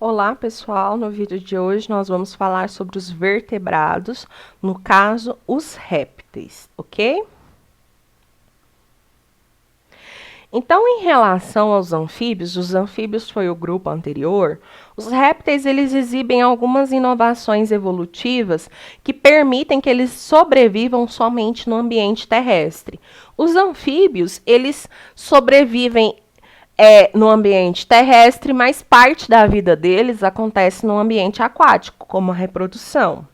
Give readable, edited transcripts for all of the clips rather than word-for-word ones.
Olá pessoal, no vídeo de hoje nós vamos falar sobre os vertebrados, no caso os répteis, ok? Então, em relação aos anfíbios, os anfíbios foi o grupo anterior, os répteis eles exibem algumas inovações evolutivas que permitem que eles sobrevivam somente no ambiente terrestre. Os anfíbios, eles sobrevivem no ambiente terrestre, mas parte da vida deles acontece no ambiente aquático, como a reprodução.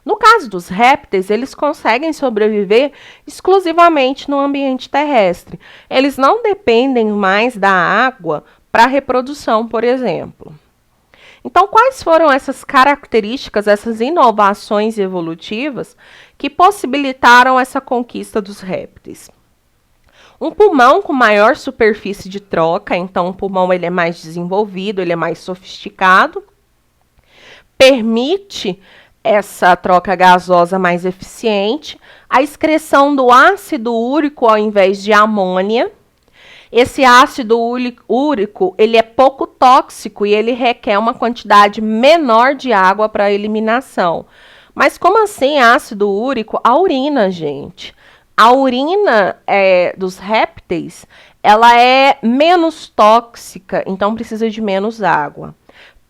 No caso dos répteis, eles conseguem sobreviver exclusivamente no ambiente terrestre. Eles não dependem mais da água para a reprodução, por exemplo. Então, quais foram essas características, essas inovações evolutivas que possibilitaram essa conquista dos répteis? Um pulmão com maior superfície de troca, então o pulmão ele é mais desenvolvido, ele é mais sofisticado, permite essa troca gasosa mais eficiente, a excreção do ácido úrico ao invés de amônia. Esse ácido úrico ele é pouco tóxico e ele requer uma quantidade menor de água para eliminação. Mas como assim ácido úrico? A urina, gente. A urina dos répteis, ela é menos tóxica, então precisa de menos água.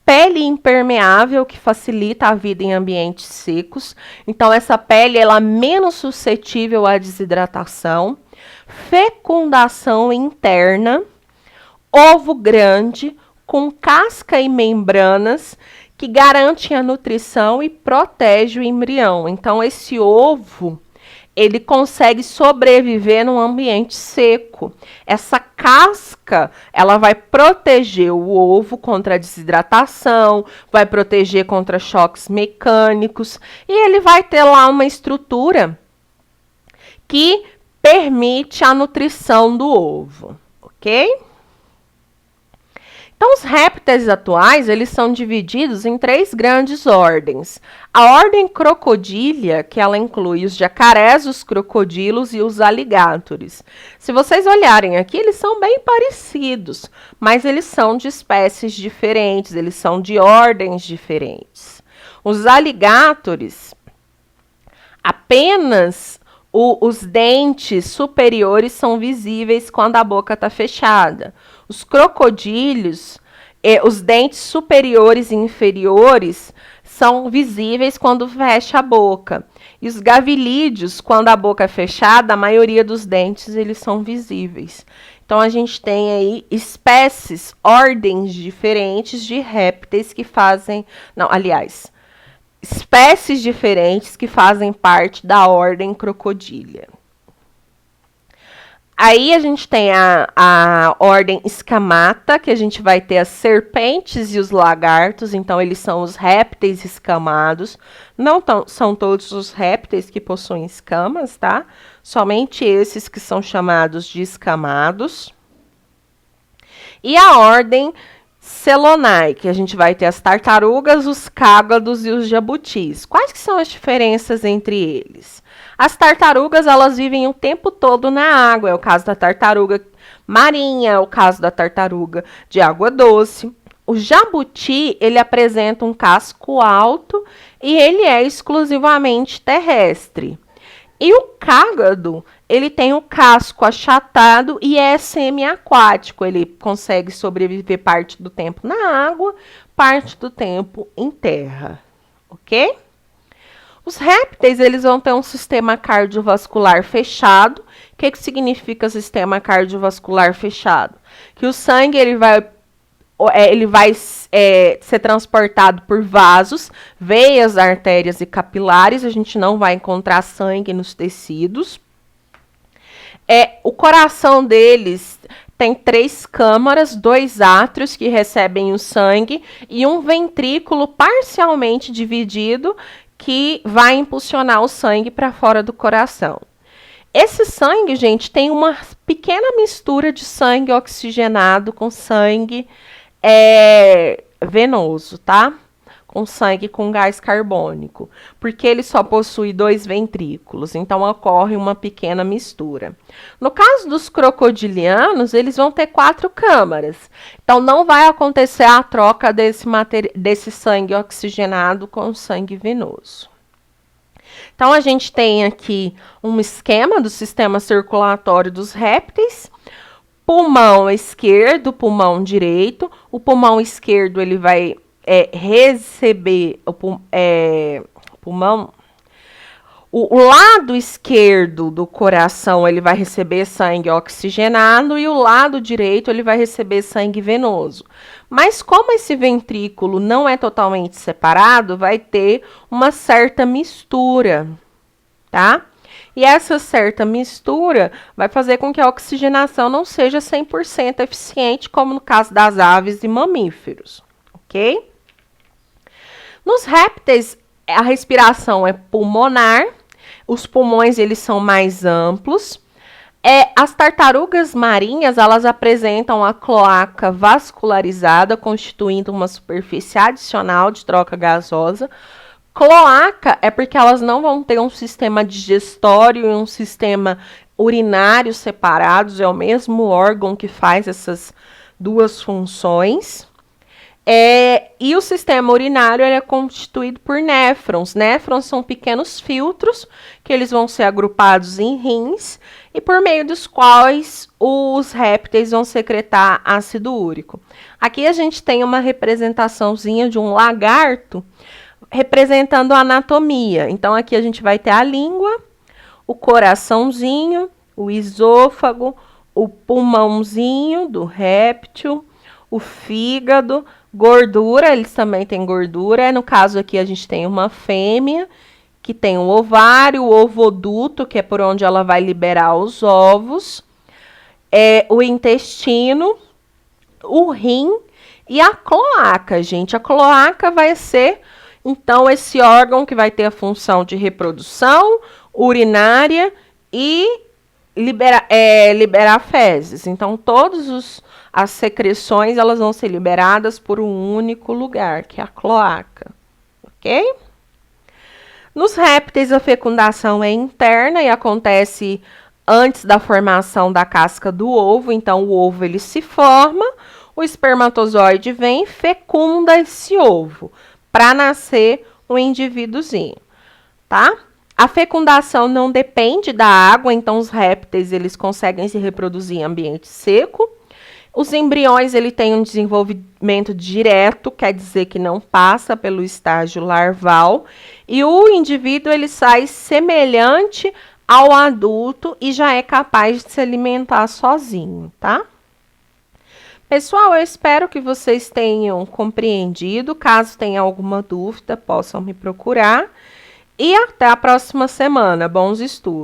Pele impermeável, que facilita a vida em ambientes secos. Então, essa pele ela é menos suscetível à desidratação. Fecundação interna. Ovo grande, com casca e membranas, que garantem a nutrição e protege o embrião. Então, esse ovo ele consegue sobreviver num ambiente seco. Essa casca, ela vai proteger o ovo contra a desidratação, vai proteger contra choques mecânicos, e ele vai ter lá uma estrutura que permite a nutrição do ovo, ok? Então, os répteis atuais, eles são divididos em 3 grandes ordens. A ordem crocodília, que ela inclui os jacarés, os crocodilos e os aligátores. Se vocês olharem aqui, eles são bem parecidos, mas eles são de espécies diferentes, eles são de ordens diferentes. Os aligátores, apenas os dentes superiores são visíveis quando a boca está fechada. Os crocodílios, os dentes superiores e inferiores são visíveis quando fecha a boca. E os gavilídeos, quando a boca é fechada, a maioria dos dentes eles são visíveis. Então, a gente tem aí espécies, ordens diferentes de répteis que fazem... Não, aliás, espécies diferentes que fazem parte da ordem crocodília. Aí a gente tem a ordem escamata, que a gente vai ter as serpentes e os lagartos, então eles são os répteis escamados. Não são todos os répteis que possuem escamas, tá? Somente esses que são chamados de escamados. E a ordem Celonae, que a gente vai ter as tartarugas, os cágados e os jabutis. Quais que são as diferenças entre eles? As tartarugas, elas vivem o tempo todo na água. É o caso da tartaruga marinha, é o caso da tartaruga de água doce. O jabuti, ele apresenta um casco alto e ele é exclusivamente terrestre. E o cágado, ele tem o casco achatado e é semiaquático. Ele consegue sobreviver parte do tempo na água, parte do tempo em terra, ok? Os répteis, eles vão ter um sistema cardiovascular fechado. O que significa sistema cardiovascular fechado? Que o sangue ele vai ser transportado por vasos, veias, artérias e capilares. A gente não vai encontrar sangue nos tecidos. O coração deles tem 3 câmaras, 2 átrios que recebem o sangue e um ventrículo parcialmente dividido que vai impulsionar o sangue para fora do coração. Esse sangue, gente, tem uma pequena mistura de sangue oxigenado com sangue venoso, tá? com sangue com gás carbônico, porque ele só possui 2 ventrículos, então ocorre uma pequena mistura. No caso dos crocodilianos, eles vão ter 4 câmaras, então não vai acontecer a troca desse sangue oxigenado com sangue venoso. Então, a gente tem aqui um esquema do sistema circulatório dos répteis. Pulmão esquerdo, pulmão direito. O pulmão esquerdo ele vai receber o lado esquerdo do coração ele vai receber sangue oxigenado e o lado direito ele vai receber sangue venoso. Mas como esse ventrículo não é totalmente separado, vai ter uma certa mistura, tá? E essa certa mistura vai fazer com que a oxigenação não seja 100% eficiente, como no caso das aves e mamíferos, ok? Nos répteis, a respiração é pulmonar, os pulmões eles são mais amplos. As tartarugas marinhas, elas apresentam a cloaca vascularizada, constituindo uma superfície adicional de troca gasosa. Cloaca é porque elas não vão ter um sistema digestório e um sistema urinário separados, é o mesmo órgão que faz essas duas funções. E o sistema urinário é constituído por néfrons. Néfrons são pequenos filtros que eles vão ser agrupados em rins e por meio dos quais os répteis vão secretar ácido úrico. Aqui a gente tem uma representaçãozinha de um lagarto representando a anatomia. Então aqui a gente vai ter a língua, o coraçãozinho, o esôfago, o pulmãozinho do réptil, o fígado, gordura, eles também têm gordura. No caso aqui a gente tem uma fêmea que tem um ovário, o ovoduto, que é por onde ela vai liberar os ovos, o intestino, o rim e a cloaca, gente. A cloaca vai ser, então, esse órgão que vai ter a função de reprodução, urinária e liberar fezes. Então, todas as secreções elas vão ser liberadas por um único lugar, que é a cloaca, ok? Nos répteis, a fecundação é interna e acontece antes da formação da casca do ovo. Então, o ovo ele se forma, o espermatozoide vem e fecunda esse ovo para nascer um indivíduozinho, tá? A fecundação não depende da água, então os répteis eles conseguem se reproduzir em ambiente seco. Os embriões ele têm um desenvolvimento direto, quer dizer que não passa pelo estágio larval, e o indivíduo ele sai semelhante ao adulto e já é capaz de se alimentar sozinho, tá? Pessoal, eu espero que vocês tenham compreendido. Caso tenha alguma dúvida, possam me procurar. E até a próxima semana. Bons estudos!